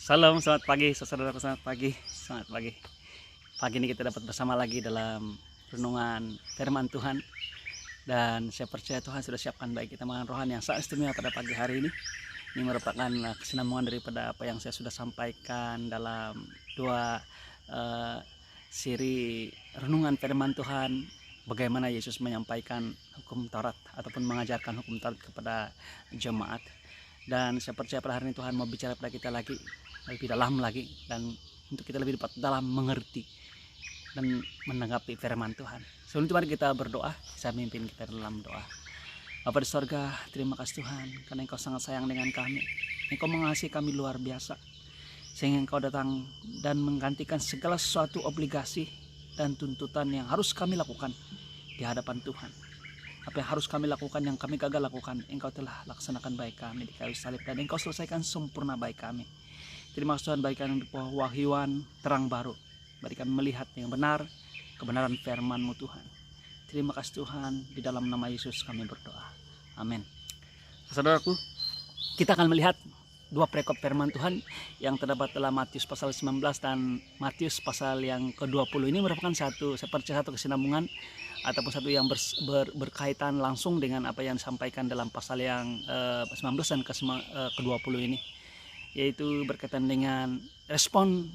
Salam, selamat pagi, saudaraku, selamat pagi, selamat pagi. Pagi ini kita dapat bersama lagi dalam renungan firman Tuhan. Dan saya percaya Tuhan sudah siapkan baik kita makan rohani yang sangat istimewa pada pagi hari ini. Ini merupakan kesinambungan daripada apa yang saya sudah sampaikan dalam dua seri renungan firman Tuhan. Bagaimana Yesus menyampaikan hukum Taurat ataupun mengajarkan hukum Taurat kepada jemaat. Dan saya percaya pada hari ini Tuhan mau bicara pada kita lagi lebih dalam lagi, dan untuk kita lebih dalam mengerti dan menanggapi firman Tuhan. Sebelum itu mari kita berdoa. Saya memimpin kita dalam doa. Bapa di sorga, terima kasih Tuhan karena Engkau sangat sayang dengan kami. Engkau mengasihi kami luar biasa, sehingga Engkau datang dan menggantikan segala sesuatu obligasi dan tuntutan yang harus kami lakukan di hadapan Tuhan. Apa yang harus kami lakukan, yang kami gagal lakukan, Engkau telah laksanakan baik kami di kayu salib, dan Engkau selesaikan sempurna baik kami. Terima kasih Tuhan, bagi kami wahyuan terang baru, bagi kami melihat yang benar, kebenaran firman-Mu Tuhan. Terima kasih Tuhan, di dalam nama Yesus kami berdoa. Amin. Saudaraku, kita akan melihat dua perikop firman Tuhan yang terdapat dalam Matius pasal 19 dan Matius pasal yang ke-20. Ini merupakan satu kesinambungan ataupun satu yang berkaitan langsung dengan apa yang disampaikan dalam pasal yang 19 dan ke-20 ini, yaitu berkaitan dengan respon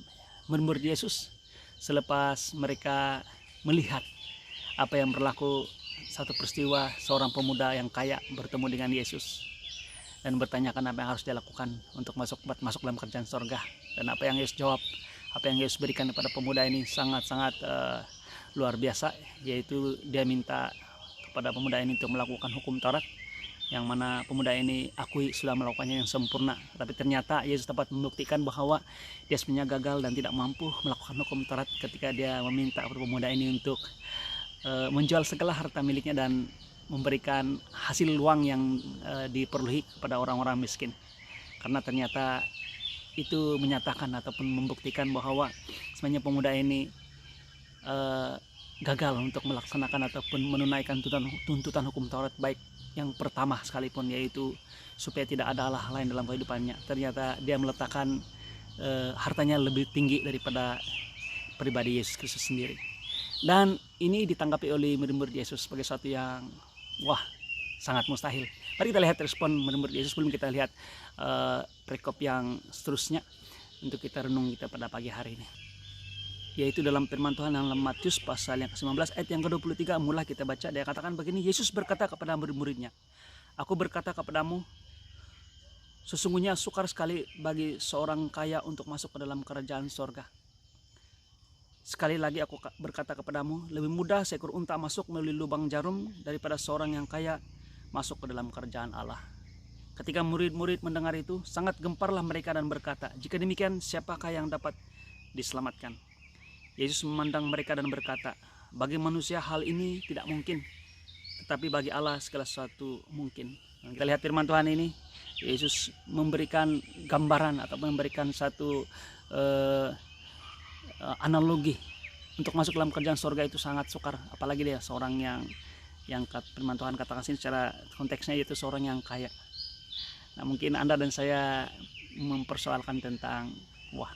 murid-murid Yesus selepas mereka melihat apa yang berlaku, satu peristiwa seorang pemuda yang kaya bertemu dengan Yesus dan bertanyakan apa yang harus dia lakukan untuk masuk dalam kerajaan sorga. Dan apa yang Yesus jawab, apa yang Yesus berikan kepada pemuda ini sangat-sangat luar biasa, yaitu dia minta kepada pemuda ini untuk melakukan hukum Taurat, yang mana pemuda ini akui sudah melakukannya yang sempurna. Tapi ternyata Yesus dapat membuktikan bahwa dia sebenarnya gagal dan tidak mampu melakukan hukum Taurat ketika dia meminta kepada pemuda ini untuk menjual segala harta miliknya dan memberikan hasil uang yang diperoleh kepada orang-orang miskin. Karena ternyata itu menyatakan ataupun membuktikan bahwa sebenarnya pemuda ini gagal untuk melaksanakan ataupun menunaikan tuntutan hukum Taurat, baik yang pertama sekalipun, yaitu supaya tidak ada Allah lain dalam kehidupannya. Ternyata dia meletakkan hartanya lebih tinggi daripada pribadi Yesus Kristus sendiri. Dan ini ditanggapi oleh murid-murid Yesus sebagai sesuatu yang sangat mustahil. Mari kita lihat respon murid-murid Yesus sebelum kita lihat perikop yang seterusnya untuk kita renung kita pada pagi hari ini, yaitu dalam firman Tuhan dalam Matius pasal yang ke-19 ayat yang ke-23. Mulai kita baca, dia katakan begini, Yesus berkata kepada murid-muridnya, "Aku berkata kepadamu, sesungguhnya sukar sekali bagi seorang kaya untuk masuk ke dalam kerajaan sorga. Sekali lagi aku berkata kepadamu, lebih mudah seekor unta masuk melalui lubang jarum daripada seorang yang kaya masuk ke dalam kerajaan Allah." Ketika murid-murid mendengar itu, sangat gemparlah mereka dan berkata, "Jika demikian, siapakah yang dapat diselamatkan?" Yesus memandang mereka dan berkata, "Bagi manusia hal ini tidak mungkin, tetapi bagi Allah segala sesuatu mungkin." Nah, kita lihat firman Tuhan ini, Yesus memberikan gambaran atau memberikan satu analogi untuk masuk dalam kerjaan surga itu sangat sukar, apalagi dia seorang yang firman Tuhan katakan sini secara konteksnya yaitu seorang yang kaya. Nah, mungkin Anda dan saya mempersoalkan tentang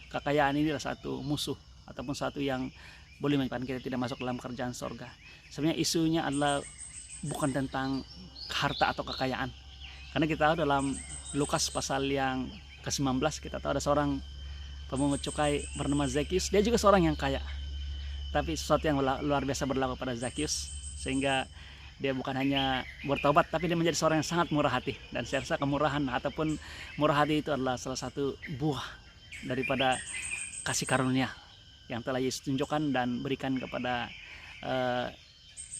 kekayaan ini adalah satu musuh ataupun satu yang boleh menyebabkan kita tidak masuk dalam kerjaan surga. Sebenarnya isunya adalah bukan tentang harta atau kekayaan, karena kita tahu dalam Lukas pasal yang ke-19 kita tahu ada seorang pemungut cukai bernama Zakius. Dia juga seorang yang kaya, tapi sesuatu yang luar biasa berlaku pada Zakius, sehingga dia bukan hanya bertobat, tapi dia menjadi seorang yang sangat murah hati. Dan saya rasa kemurahan ataupun murah hati itu adalah salah satu buah daripada kasih karunia yang telah Yesus tunjukkan dan berikan kepada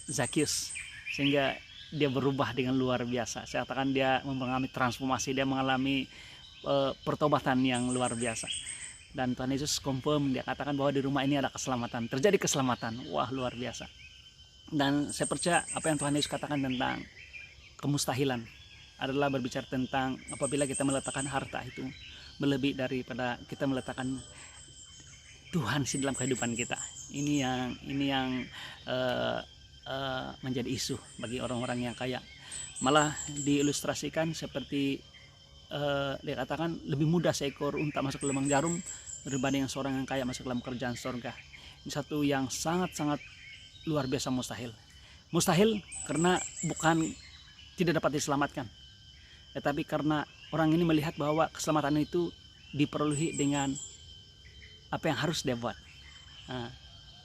Zakius, sehingga dia berubah dengan luar biasa. Saya katakan dia mengalami transformasi, dia mengalami pertobatan yang luar biasa. Dan Tuhan Yesus confirm, dia katakan bahwa di rumah ini ada keselamatan, terjadi keselamatan. Luar biasa. Dan saya percaya apa yang Tuhan Yesus katakan tentang kemustahilan adalah berbicara tentang apabila kita meletakkan harta itu melebihi daripada kita meletakkan Tuhan di dalam kehidupan kita. Ini yang menjadi isu bagi orang-orang yang kaya. Malah diilustrasikan seperti dia katakan lebih mudah seekor unta masuk ke lubang jarum dibanding seorang yang kaya masuk dalam kerajaan sorga. Ini satu yang sangat-sangat luar biasa mustahil. Mustahil karena bukan tidak dapat diselamatkan, tetapi karena orang ini melihat bahwa keselamatan itu diperoleh dengan apa yang harus dia buat,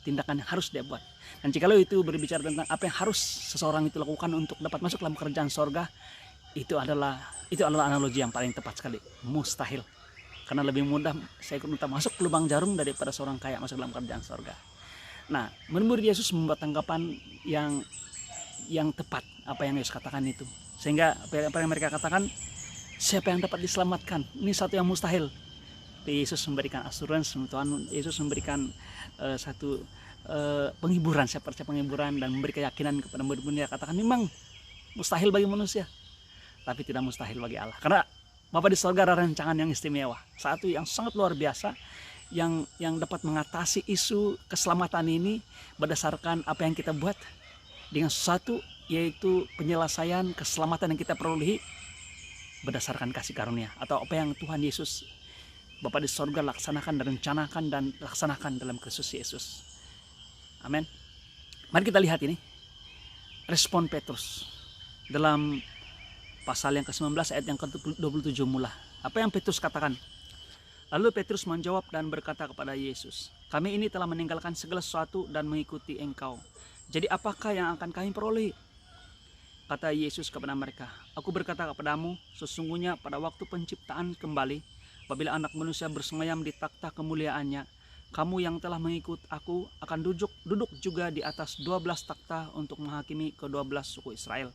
tindakan yang harus dia buat. Dan jikalau itu berbicara tentang apa yang harus seseorang itu lakukan untuk dapat masuk dalam kerajaan sorga, itu adalah analogi yang paling tepat sekali. Mustahil, karena lebih mudah seekor unta masuk ke lubang jarum daripada seorang kaya masuk dalam kerajaan sorga. Nah, murid Yesus membuat tanggapan yang tepat apa yang Yesus katakan itu, sehingga apa yang mereka katakan, siapa yang dapat diselamatkan, ini satu yang mustahil. Yesus memberikan assurance, Tuhan Yesus memberikan satu penghiburan, saya percaya penghiburan, dan memberi keyakinan kepada murid-muridnya, katakan memang mustahil bagi manusia, tapi tidak mustahil bagi Allah, karena Bapa di sorga ada rancangan yang istimewa, satu yang sangat luar biasa, yang dapat mengatasi isu keselamatan ini berdasarkan apa yang kita buat, dengan sesuatu yaitu penyelesaian keselamatan yang kita perolehi berdasarkan kasih karunia, atau apa yang Tuhan Yesus Bapa di sorga laksanakan dan rencanakan dan laksanakan dalam Kristus Yesus. Amin. Mari kita lihat ini respon Petrus dalam pasal yang ke-19 ayat yang ke-27 mula. Apa yang Petrus katakan? Lalu Petrus menjawab dan berkata kepada Yesus, kami ini telah meninggalkan segala sesuatu dan mengikuti Engkau. Jadi apakah yang akan kami peroleh? Kata Yesus kepada mereka, aku berkata kepadamu, sesungguhnya pada waktu penciptaan kembali, apabila anak manusia bersemayam di takhta kemuliaannya, kamu yang telah mengikut aku akan duduk juga di atas 12 takhta untuk menghakimi ke-12 suku Israel.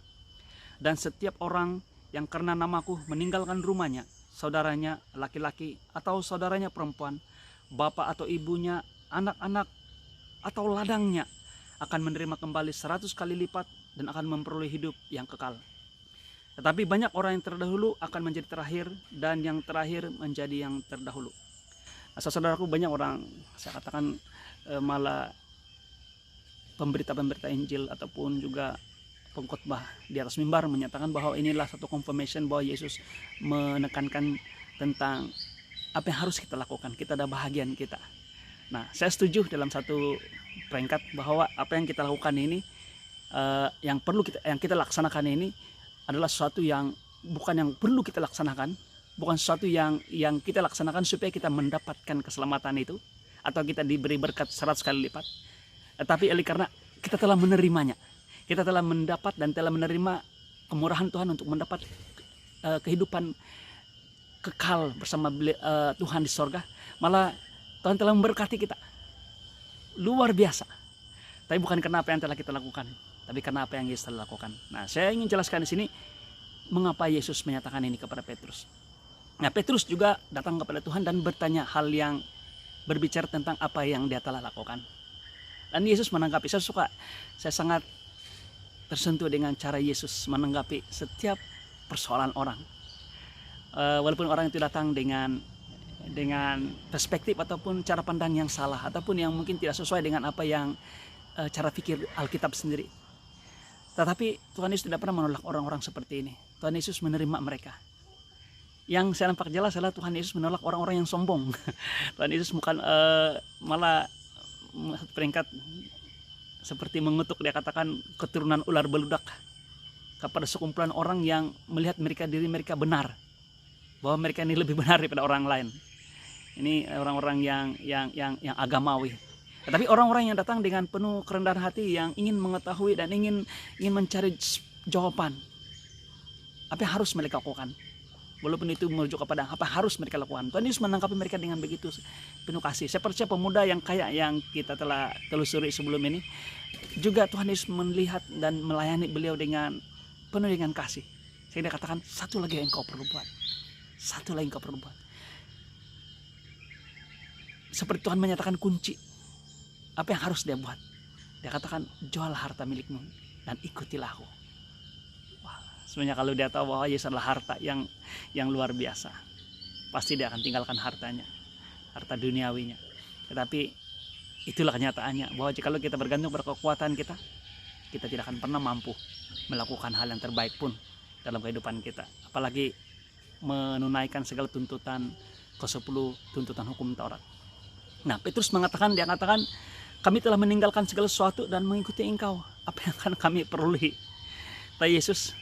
Dan setiap orang yang karena namaku meninggalkan rumahnya, saudaranya laki-laki atau saudaranya perempuan, bapak atau ibunya, anak-anak atau ladangnya, akan menerima kembali 100 kali lipat dan akan memperoleh hidup yang kekal. Tetapi banyak orang yang terdahulu akan menjadi terakhir, dan yang terakhir menjadi yang terdahulu. Nah, saudaraku, banyak orang, saya katakan malah pemberita-pemberita Injil ataupun juga pengkhotbah di atas mimbar menyatakan bahwa inilah satu confirmation bahwa Yesus menekankan tentang apa yang harus kita lakukan. Kita ada bahagian kita. Nah, saya setuju dalam satu peringkat bahwa apa yang kita lakukan ini, yang kita laksanakan ini adalah sesuatu yang bukan yang perlu kita laksanakan, bukan sesuatu yang kita laksanakan supaya kita mendapatkan keselamatan itu atau kita diberi berkat 100 kali lipat, tetapi karena kita telah menerimanya. Kita telah mendapat dan telah menerima kemurahan Tuhan untuk mendapat kehidupan kekal bersama Tuhan di sorga. Malah Tuhan telah memberkati kita luar biasa. Tapi bukan karena apa yang telah kita lakukan, tapi karena apa yang Yesus telah lakukan. Nah, saya ingin jelaskan di sini mengapa Yesus menyatakan ini kepada Petrus. Nah, Petrus juga datang kepada Tuhan dan bertanya hal yang berbicara tentang apa yang dia telah lakukan. Dan Yesus menanggapi. Saya sangat tersentuh dengan cara Yesus menanggapi setiap persoalan orang. Walaupun orang itu datang dengan perspektif ataupun cara pandang yang salah, ataupun yang mungkin tidak sesuai dengan apa yang cara pikir Alkitab sendiri. Tetapi Tuhan Yesus tidak pernah menolak orang-orang seperti ini. Tuhan Yesus menerima mereka. Yang saya nampak jelas adalah Tuhan Yesus menolak orang-orang yang sombong. Tuhan Yesus bukan malah peringkat seperti mengutuk, dia katakan keturunan ular beludak kepada sekumpulan orang yang melihat diri mereka benar, bahwa mereka ini lebih benar daripada orang lain. Ini orang-orang yang agamawi. Tetapi orang-orang yang datang dengan penuh kerendahan hati, yang ingin mengetahui dan ingin mencari jawaban apa yang harus mereka lakukan, walaupun itu merujuk kepada apa harus mereka lakukan. Tuhan Yesus menanggapi mereka dengan begitu penuh kasih. Saya percaya pemuda yang kaya yang kita telah telusuri sebelum ini, juga Tuhan Yesus melihat dan melayani beliau dengan penuh dengan kasih. Sehingga dia katakan, satu lagi yang kau perlu buat. Satu lagi yang kau perlu buat. Seperti Tuhan menyatakan kunci. Apa yang harus dia buat? Dia katakan, jual harta milikmu dan ikutilah aku. Sebenarnya kalau dia tahu bahwa Yesus adalah harta yang luar biasa, pasti dia akan tinggalkan hartanya, harta duniawinya. Tetapi itulah kenyataannya, bahwa jika kita bergantung pada kekuatan kita tidak akan pernah mampu melakukan hal yang terbaik pun dalam kehidupan kita. Apalagi menunaikan segala tuntutan ke-10 tuntutan hukum Taurat. Nah, Petrus mengatakan, dia katakan, kami telah meninggalkan segala sesuatu dan mengikuti Engkau. Apa yang akan kami peroleh? Kata Yesus,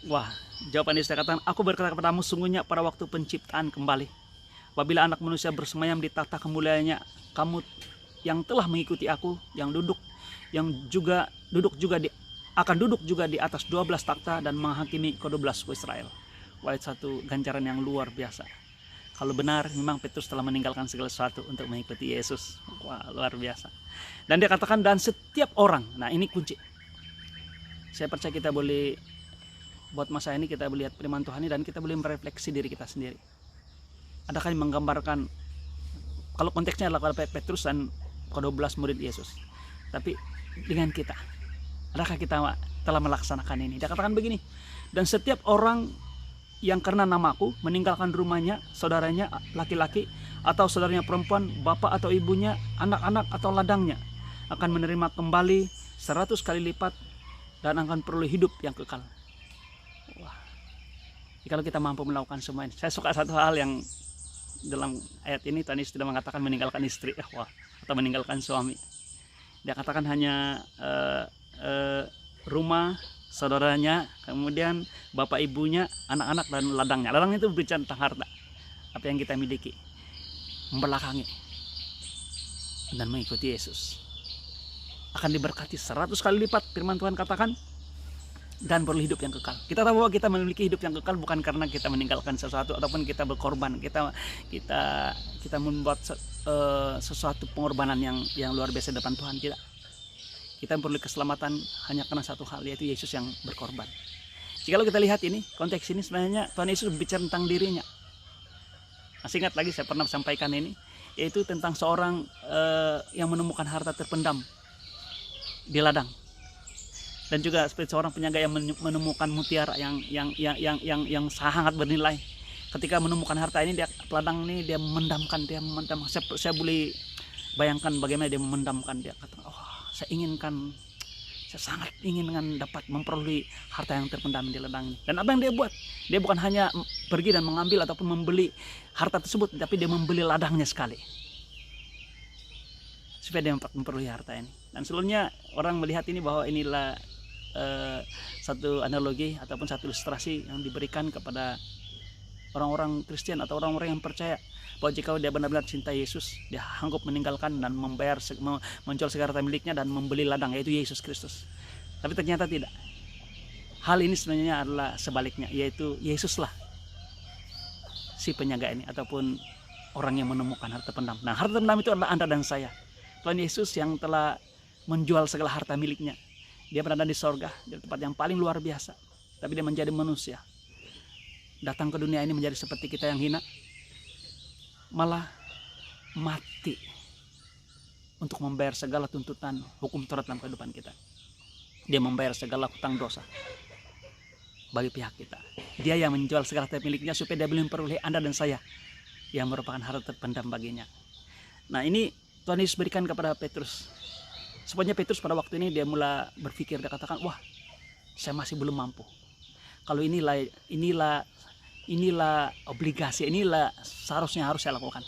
wah, jawaban Yesus katakan, aku berkata kepadamu, sungguhnya pada waktu penciptaan kembali, apabila anak manusia bersemayam di tahta kemuliaannya, kamu yang telah mengikuti aku, yang duduk akan duduk juga di atas 12 takhta dan menghakimi ke-12 suku Israel. Wah, itu satu ganjaran yang luar biasa. Kalau benar memang Petrus telah meninggalkan segala sesuatu untuk mengikuti Yesus. Wah, luar biasa. Dan dia katakan, dan setiap orang, nah ini kunci. Saya percaya kita boleh, buat masa ini kita boleh lihat firman Tuhan ini dan kita boleh merefleksi diri kita sendiri. Adakah yang menggambarkan, kalau konteksnya adalah Petrus dan ke-12 murid Yesus, tapi dengan kita, adakah kita telah melaksanakan ini? Dia katakan begini, dan setiap orang yang karena namaku meninggalkan rumahnya, saudaranya laki-laki atau saudaranya perempuan, bapak atau ibunya, anak-anak atau ladangnya, akan menerima kembali 100 kali lipat dan akan peroleh hidup yang kekal. Wah, kalau kita mampu melakukan semua ini. Saya suka satu hal yang dalam ayat ini, Tuhan Yesus tidak mengatakan meninggalkan istri atau meninggalkan suami. Dia katakan hanya rumah, saudaranya, kemudian bapak ibunya, anak-anak dan ladangnya. Ladang itu berbicara tentang harta, apa yang kita miliki, membelakangi dan mengikuti Yesus. Akan diberkati 100 kali lipat, firman Tuhan katakan, dan beroleh hidup yang kekal. Kita tahu bahwa kita memiliki hidup yang kekal bukan karena kita meninggalkan sesuatu ataupun kita berkorban, kita membuat sesuatu pengorbanan yang luar biasa di depan Tuhan. Tidak. Kita perlu keselamatan hanya karena satu hal, yaitu Yesus yang berkorban. Jika kita lihat ini, konteks ini sebenarnya Tuhan Yesus berbicara tentang dirinya. Masih ingat lagi saya pernah sampaikan ini, yaitu tentang seorang yang menemukan harta terpendam di ladang, dan juga seperti seorang penjaga yang menemukan mutiara yang sangat bernilai. Ketika menemukan harta ini, dia ladang ini dia memendamkan. Saya boleh bayangkan bagaimana dia memendamkan. Dia kata, saya sangat inginkan dapat memperoleh harta yang terpendam di ladang ini. Dan apa yang dia buat? Dia bukan hanya pergi dan mengambil ataupun membeli harta tersebut, tapi dia membeli ladangnya sekali, supaya dia memperoleh harta ini. Dan sebelumnya orang melihat ini bahwa inilah satu analogi ataupun satu ilustrasi yang diberikan kepada orang-orang Kristen atau orang-orang yang percaya bahwa jika dia benar-benar cinta Yesus, dia sanggup meninggalkan dan menjual segala harta miliknya dan membeli ladang, yaitu Yesus Kristus. Tapi ternyata tidak. Hal ini sebenarnya adalah sebaliknya, yaitu Yesuslah si penjaga ini ataupun orang yang menemukan harta pendam. Nah, harta pendam itu adalah Anda dan saya. Tuhan Yesus yang telah menjual segala harta miliknya. Dia berada di sorga, di tempat yang paling luar biasa. Tapi dia menjadi manusia, datang ke dunia ini menjadi seperti kita yang hina, malah mati untuk membayar segala tuntutan hukum Taurat dalam kehidupan kita. Dia membayar segala hutang dosa bagi pihak kita. Dia yang menjual segala harta miliknya supaya dia boleh memperoleh Anda dan saya yang merupakan harta terpendam baginya. Nah, ini Tuhan Yesus berikan kepada Petrus. Sebenarnya Petrus pada waktu ini dia mulai berpikir, dia katakan, wah, saya masih belum mampu. Kalau inilah obligasi, inilah seharusnya harus saya lakukan,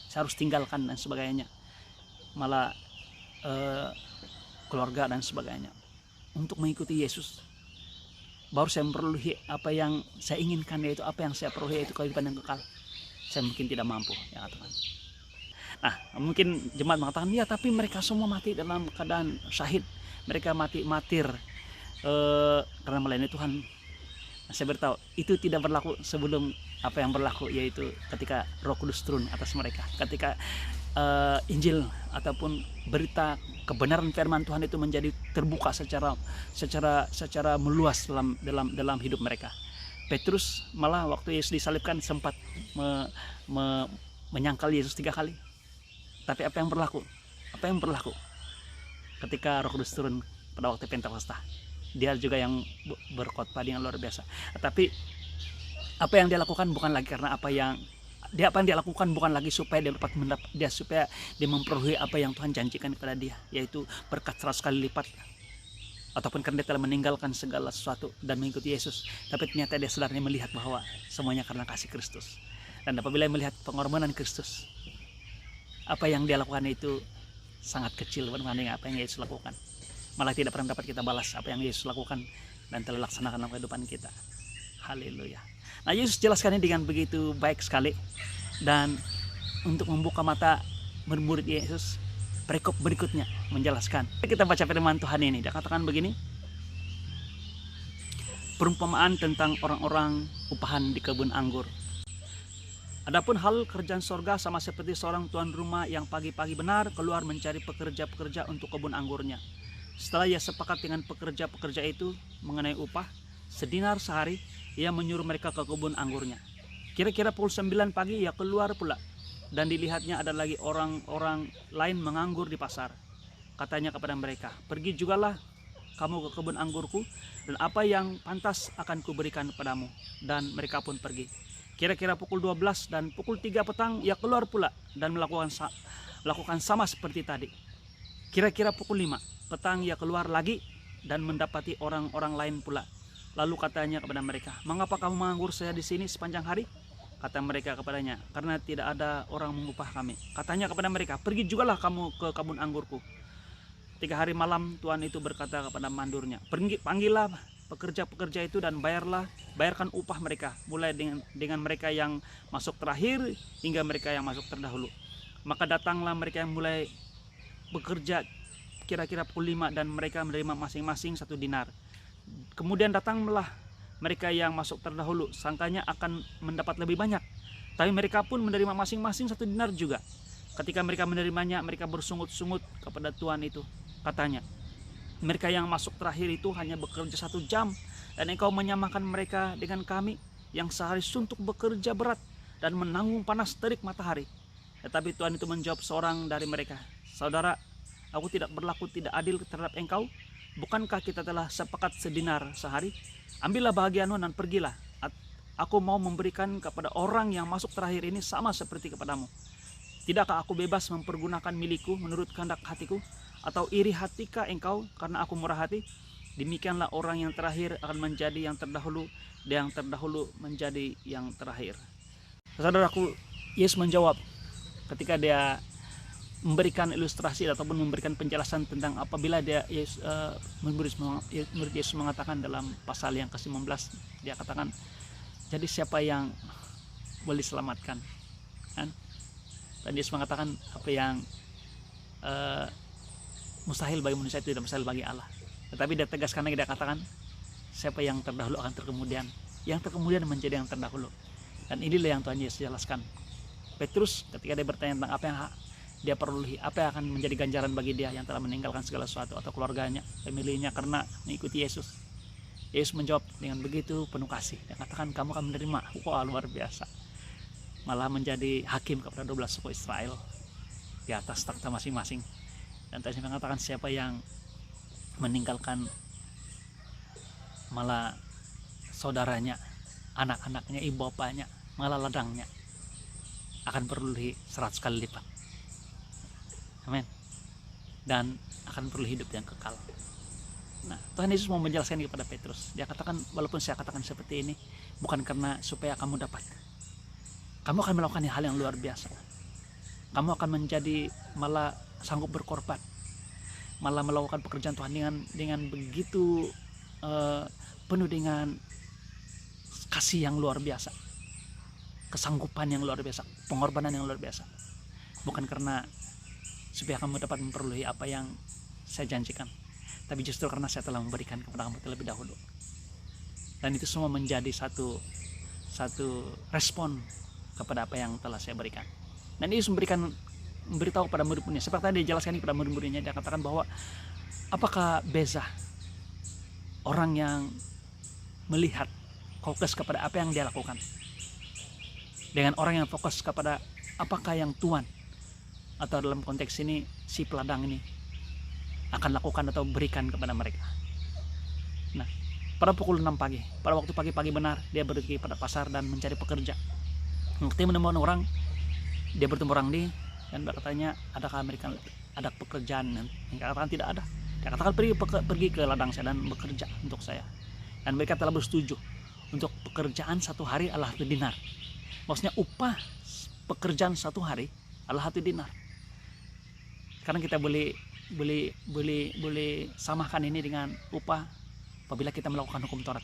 saya harus tinggalkan dan sebagainya, malah keluarga dan sebagainya, untuk mengikuti Yesus. Baru saya memperoleh apa yang saya inginkan, yaitu apa yang saya peroleh, yaitu kehidupan yang kekal. Saya mungkin tidak mampu, ya teman. Nah, mungkin jemaat mengatakan, ya tapi mereka semua mati dalam keadaan syahid, mereka mati martir karena melayani Tuhan. Nah, saya beritahu itu tidak berlaku sebelum apa yang berlaku, yaitu ketika Roh Kudus turun atas mereka, ketika Injil ataupun berita kebenaran firman Tuhan itu menjadi terbuka secara meluas dalam hidup mereka. Petrus malah waktu Yesus disalibkan sempat menyangkal Yesus 3 kali. Tapi apa yang berlaku? Ketika Roh Kudus turun pada waktu Pentakosta, dia juga yang berkhotbah dengan luar biasa. Tapi apa yang dia lakukan bukan lagi karena apa yang dia lakukan bukan lagi supaya dia supaya dia memperoleh apa yang Tuhan janjikan kepada dia, yaitu berkat 100 kali lipat ataupun karena dia telah meninggalkan segala sesuatu dan mengikuti Yesus, tapi ternyata dia sadarnya melihat bahwa semuanya karena kasih Kristus. Dan apabila dia melihat pengorbanan Kristus, apa yang dia lakukan itu sangat kecil berbanding apa yang Yesus lakukan. Malah tidak pernah dapat kita balas apa yang Yesus lakukan dan telah laksanakan dalam kehidupan kita. Haleluya. Nah, Yesus jelaskan ini dengan begitu baik sekali. Dan untuk membuka mata murid Yesus, perikop berikutnya menjelaskan. Kita baca firman Tuhan ini. Dia katakan begini. Perumpamaan tentang orang-orang upahan di kebun anggur. Adapun hal kerjaan sorga sama seperti seorang tuan rumah yang pagi-pagi benar keluar mencari pekerja-pekerja untuk kebun anggurnya. Setelah ia sepakat dengan pekerja-pekerja itu mengenai upah, sedinar sehari, ia menyuruh mereka ke kebun anggurnya. Kira-kira pukul 9 pagi ia keluar pula, dan dilihatnya ada lagi orang-orang lain menganggur di pasar. Katanya kepada mereka, pergi jugalah kamu ke kebun anggurku, dan apa yang pantas akan kuberikan kepadamu. Dan mereka pun pergi. Kira-kira pukul 12 dan pukul 3 petang ia keluar pula dan melakukan sama seperti tadi. Kira-kira pukul 5 petang ia keluar lagi dan mendapati orang-orang lain pula. Lalu katanya kepada mereka, mengapa kamu menganggur saya di sini sepanjang hari? Kata mereka kepadanya, karena tidak ada orang mengupah kami. Katanya kepada mereka, pergi jugalah kamu ke kebun anggurku. 3 hari malam tuan itu berkata kepada mandurnya, panggillah pekerja-pekerja itu dan bayarkan upah mereka, mulai dengan mereka yang masuk terakhir hingga mereka yang masuk terdahulu. Maka datanglah mereka yang mulai bekerja kira-kira pukul 5 dan mereka menerima masing-masing 1 dinar. Kemudian datanglah mereka yang masuk terdahulu, sangkanya akan mendapat lebih banyak, tapi mereka pun menerima masing-masing 1 dinar juga. Ketika mereka menerimanya, mereka bersungut-sungut kepada tuan itu. Katanya, mereka yang masuk terakhir itu hanya bekerja 1 jam, dan engkau menyamakan mereka dengan kami yang sehari suntuk bekerja berat dan menanggung panas terik matahari. Tetapi tuan itu menjawab seorang dari mereka, saudara, aku tidak berlaku tidak adil terhadap engkau. Bukankah kita telah sepakat sedinar sehari? Ambillah bahagianmu dan pergilah. Aku mau memberikan kepada orang yang masuk terakhir ini sama seperti kepadamu. Tidakkah aku bebas mempergunakan milikku menurut kehendak hatiku? Atau iri hatikah engkau karena aku murah hati? Demikianlah orang yang terakhir akan menjadi yang terdahulu, dan yang terdahulu menjadi yang terakhir. Saudaraku, Yesus menjawab ketika dia memberikan ilustrasi ataupun memberikan penjelasan tentang apabila murid Yesus mengatakan dalam pasal yang ke-19, dia katakan, jadi siapa yang boleh diselamatkan, kan? Dan Yesus mengatakan apa yang mustahil bagi manusia itu tidak mustahil bagi Allah. Tetapi dia tegaskan lagi, dia katakan siapa yang terdahulu akan terkemudian, yang terkemudian menjadi yang terdahulu. Dan inilah yang Tuhan Yesus jelaskan. Petrus ketika dia bertanya tentang apa yang dia perolehi, apa yang akan menjadi ganjaran bagi dia yang telah meninggalkan segala sesuatu atau keluarganya, family-nya karena mengikuti Yesus. Yesus menjawab dengan begitu penuh kasih. Dia katakan, kamu akan menerima. Wah, luar biasa. Malah menjadi hakim kepada 12 suku Israel di atas takhta masing-masing. Dan tadi saya mengatakan siapa yang meninggalkan malah saudaranya, anak-anaknya, ibu bapaknya, malah ladangnya, akan perolehi 100 kali lipat. Amin. Dan akan perlu hidup yang kekal. Nah, Tuhan Yesus mau menjelaskan kepada Petrus. Dia katakan, walaupun saya katakan seperti ini, bukan karena supaya kamu dapat. Kamu akan melakukan hal yang luar biasa. Kamu akan menjadi malah sanggup berkorban, malah melakukan pekerjaan Tuhan dengan begitu penuh dengan kasih yang luar biasa, kesanggupan yang luar biasa, pengorbanan yang luar biasa. Bukan karena supaya kamu dapat memperoleh apa yang saya janjikan, tapi justru karena saya telah memberikan kepada kamu terlebih dahulu. Dan itu semua menjadi satu respon kepada apa yang telah saya berikan. Dan Yesus memberitahu kepada murid-muridnya, seperti tadi dijelaskan kepada murid-muridnya, dia katakan bahwa apakah beza orang yang melihat fokus kepada apa yang dia lakukan dengan orang yang fokus kepada apakah yang Tuhan, atau dalam konteks ini si peladang ini akan lakukan atau berikan kepada mereka. Nah, pada pukul 6 pagi, pada waktu pagi-pagi benar, dia pergi pada pasar dan mencari pekerja. Ketika menemukan orang, dia bertemu orang dan bertanya, adakah ada pekerjaan? Yang katakan tidak ada. Dia katakan pergi ke ladang saya dan bekerja untuk saya. Dan mereka telah bersetuju untuk pekerjaan 1 hari adalah 1 dinar. Maksudnya upah pekerjaan 1 hari adalah 1 dinar. Sekarang kita boleh samakan ini dengan upah apabila kita melakukan hukum Taurat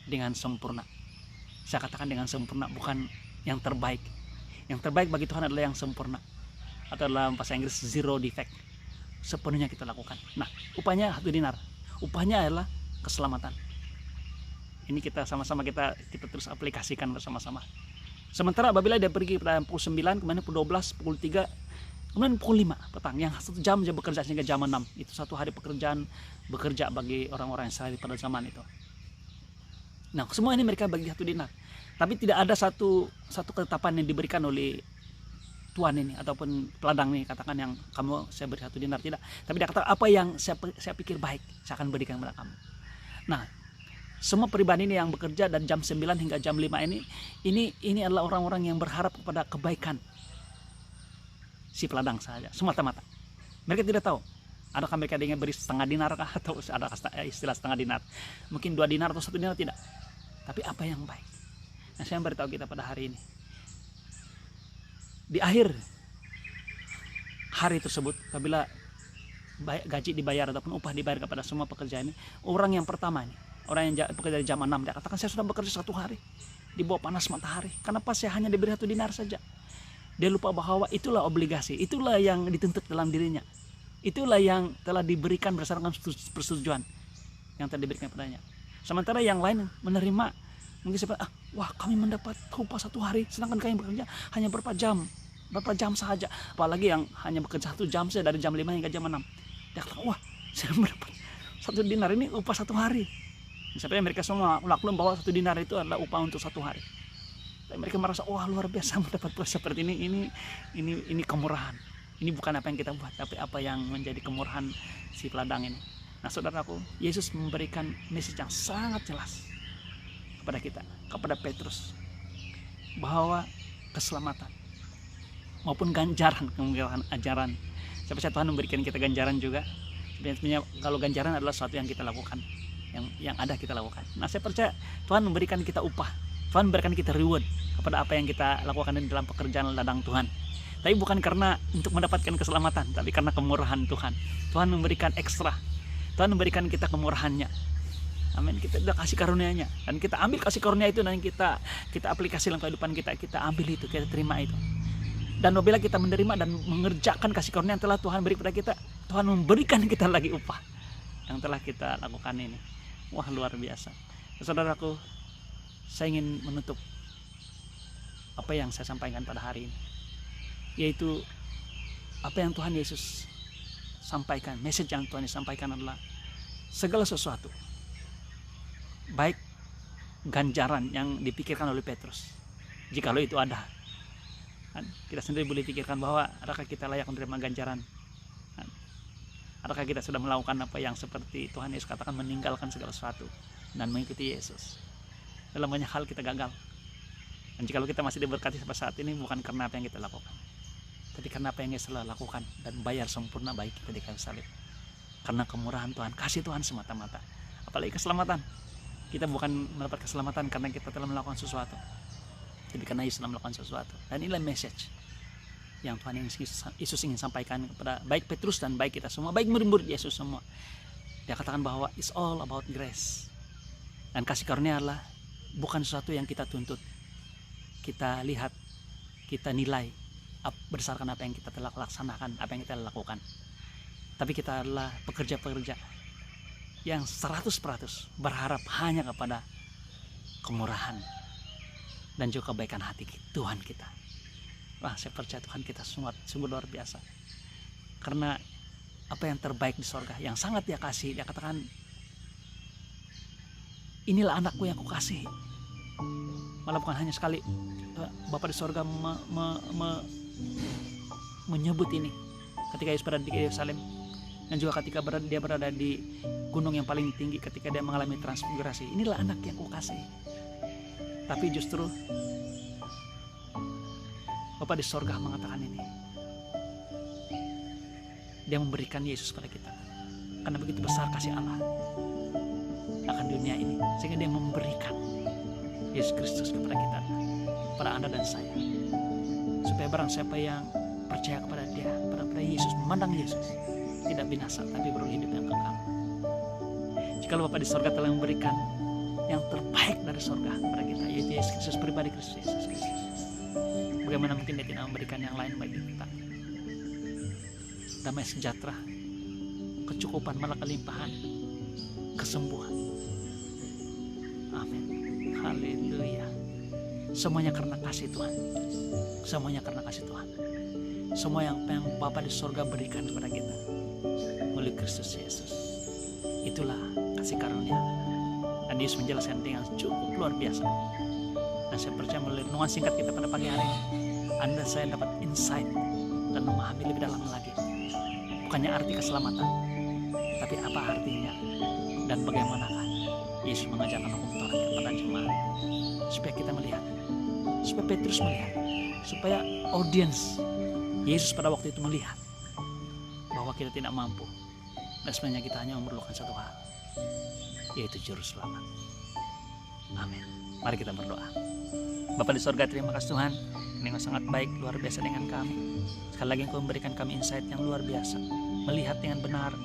dengan sempurna. Saya katakan dengan sempurna, bukan yang terbaik. Yang terbaik bagi Tuhan adalah yang sempurna, atau dalam bahasa Inggris zero defect. Sepenuhnya kita lakukan. Nah, upahnya 1 dinar. Upahnya adalah keselamatan. Ini kita sama-sama kita terus aplikasikan bersama-sama. Sementara apabila dia pergi pada pukul 9, kemudian pukul 12, pukul 3, kemudian pukul 5 petang, yang 1 jam dia bekerja sehingga jam 6. Itu 1 hari pekerjaan bekerja bagi orang-orang Israel pada zaman itu. Nah, semua ini mereka bagi 1 dinar. Tapi tidak ada satu ketetapan yang diberikan oleh tuan ini ataupun peladang ini, katakan yang saya beri 1 dinar, tidak. Tapi dia kata apa yang saya pikir baik, saya akan berikan kepada kamu. Nah, semua pribadi ini yang bekerja dan jam 9 hingga jam 5 ini adalah orang-orang yang berharap kepada kebaikan si peladang saja, semata-mata. Mereka tidak tahu adakah mereka ingin beri setengah dinar kah, atau ada istilah setengah dinar, mungkin 2 dinar atau 1 dinar, tidak. Tapi apa yang baik. Nah, saya beritahu kita pada hari ini, di akhir hari tersebut, apabila gaji dibayar ataupun upah dibayar kepada semua pekerja ini, orang yang pertama ini, orang yang bekerja dari jam 6, dia katakan saya sudah bekerja 1 hari di bawah panas matahari, kenapa saya hanya diberi 1 dinar saja? Dia lupa bahwa itulah obligasi, itulah yang dituntut dalam dirinya, itulah yang telah diberikan berdasarkan persetujuan yang telah diberikan padanya. Sementara yang lain menerima, mungkin seperti wah, kami mendapat upah 1 hari, sedangkan kami bekerja hanya berapa jam saja. Apalagi yang hanya bekerja 1 jam saja dari jam 5 hingga jam 6. Dia kata, wah, saya mendapat 1 dinar, ini upah 1 hari. Sampai mereka semua maklum bahwa 1 dinar itu adalah upah untuk 1 hari. Dan mereka merasa, wah, luar biasa mendapat upah seperti ini kemurahan. Ini bukan apa yang kita buat, tapi apa yang menjadi kemurahan si peladang ini. Nah, saudaraku, Yesus memberikan message yang sangat jelas kepada kita, kepada Petrus, bahwa keselamatan maupun ganjaran, kemuliaan ajaran. Saya percaya Tuhan memberikan kita ganjaran juga. Sebenarnya kalau ganjaran adalah sesuatu yang kita lakukan, yang ada kita lakukan. Nah, saya percaya Tuhan memberikan kita upah, Tuhan memberikan kita reward kepada apa yang kita lakukan di dalam pekerjaan ladang Tuhan. Tapi bukan karena untuk mendapatkan keselamatan, tapi karena kemurahan Tuhan. Tuhan memberikan ekstra, Tuhan memberikan kita kemurahannya. Amin. Kita sudah kasih karunia-Nya, dan kita ambil kasih karunia itu dan kita aplikasi dalam kehidupan kita ambil itu, kita terima itu. Dan apabila kita menerima dan mengerjakan kasih karunia yang telah Tuhan beri kepada kita, Tuhan memberikan kita lagi upah yang telah kita lakukan ini. Wah, luar biasa. Saudaraku, saya ingin menutup apa yang saya sampaikan pada hari ini, yaitu apa yang Tuhan Yesus sampaikan. Message yang Tuhan Yesus sampaikan adalah segala sesuatu, baik ganjaran yang dipikirkan oleh Petrus, jikalau itu ada. Kita sendiri boleh pikirkan bahwa adakah kita layak menerima ganjaran? Adakah kita sudah melakukan apa yang seperti Tuhan Yesus katakan, meninggalkan segala sesuatu dan mengikuti Yesus? Dalam banyak hal kita gagal. Dan jika kita masih diberkati sampai saat ini, bukan karena apa yang kita lakukan, tapi karena apa yang Yesus telah lakukan dan bayar sempurna bagi kita di kayu salib. Karena kemurahan Tuhan, kasih Tuhan semata-mata. Apalagi keselamatan. Kita bukan mendapat keselamatan karena kita telah melakukan sesuatu, tapi karena Yesus telah melakukan sesuatu. Dan inilah message yang Tuhan Yesus ingin sampaikan kepada baik Petrus dan baik kita semua, baik murid-murid Yesus semua. Dia katakan bahwa it's all about grace. Dan kasih karunia adalah bukan sesuatu yang kita tuntut, kita lihat, kita nilai berdasarkan apa yang kita telah laksanakan, apa yang kita lakukan. Tapi kita adalah pekerja-pekerja yang 100% berharap hanya kepada kemurahan dan juga kebaikan hati Tuhan kita. Wah, saya percaya Tuhan kita sungguh luar biasa. Karena apa yang terbaik di sorga, yang sangat Dia kasih, Dia katakan, inilah anakku yang aku kasih. Malah bukan hanya sekali, Bapa di sorga menyebut ini ketika Yesus berada di Yerusalem, dan juga ketika Dia berada di gunung yang paling tinggi, ketika Dia mengalami transfigurasi. Inilah anak yang aku kasih. Tapi justru Bapa di sorga mengatakan ini. Dia memberikan Yesus pada kita. Karena begitu besar kasih Allah akan dunia ini, sehingga dia memberikan Yesus Kristus kepada kita, kepada Anda dan saya, supaya barang siapa yang percaya kepada dia, kepada Yesus, memandang Yesus, tidak binasa tapi beroleh hidup yang kekal. Jikalau Bapa di sorga telah memberikan yang terbaik dari sorga kepada kita, yaitu Yesus Kristus pribadi, Kristus Yesus Kristus, bagaimana mungkin dia tidak memberikan yang lain bagi kita? Damai sejahtera, kecukupan, malah kelimpahan, kesembuhan. Amin. Haleluya. Semuanya karena kasih Tuhan. Semuanya karena kasih Tuhan. Semua yang Bapa di sorga berikan kepada kita oleh Kristus Yesus, itulah kasih karunia. Dan Yesus menjelaskan dengan cukup luar biasa. Dan saya percaya melalui renungan singkat kita pada pagi hari ini, Anda saya dapat insight dan memahami lebih dalam lagi. Bukannya arti keselamatan, tapi apa artinya dan bagaimanakah Yesus mengajarkan hukum Taurat kepada jemaat, supaya kita melihat, supaya Petrus melihat, supaya audiens Yesus pada waktu itu melihat bahwa kita tidak mampu, dan sebenarnya kita hanya memerlukan satu hal, yaitu juru selamat. Amin. Mari kita berdoa. Bapa di sorga, terima kasih Tuhan, Engkau sangat baik, luar biasa dengan kami. Sekali lagi Engkau memberikan kami insight yang luar biasa, melihat dengan benar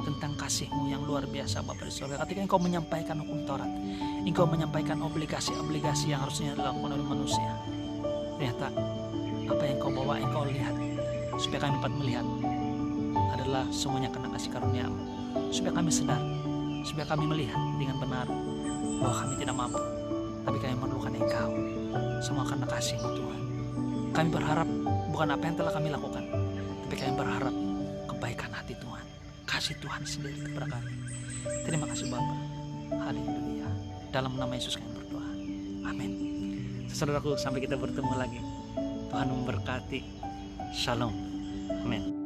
tentang kasih-Mu yang luar biasa Bapa di sorga. Ketika Engkau menyampaikan hukum Taurat, Engkau menyampaikan obligasi-obligasi yang harusnya dilakukan oleh manusia, ternyata apa yang Engkau bawa, Engkau lihat, supaya kami dapat melihat adalah semuanya karena kasih karunia-Mu, supaya kami sadar, supaya kami melihat dengan benar bahwa kami tidak mampu, tapi kami memerlukan Engkau. Semua karena kasih-Mu Tuhan. Kami berharap bukan apa yang telah kami lakukan, tapi kami berharap kebaikan hati Tuhan, kasih Tuhan sendiri kepada kami. Terima kasih Bapa. Haleluya. Dalam nama Yesus kami berdoa. Amin. Saudaraku, sampai kita bertemu lagi. Tuhan memberkati. Shalom. Amin.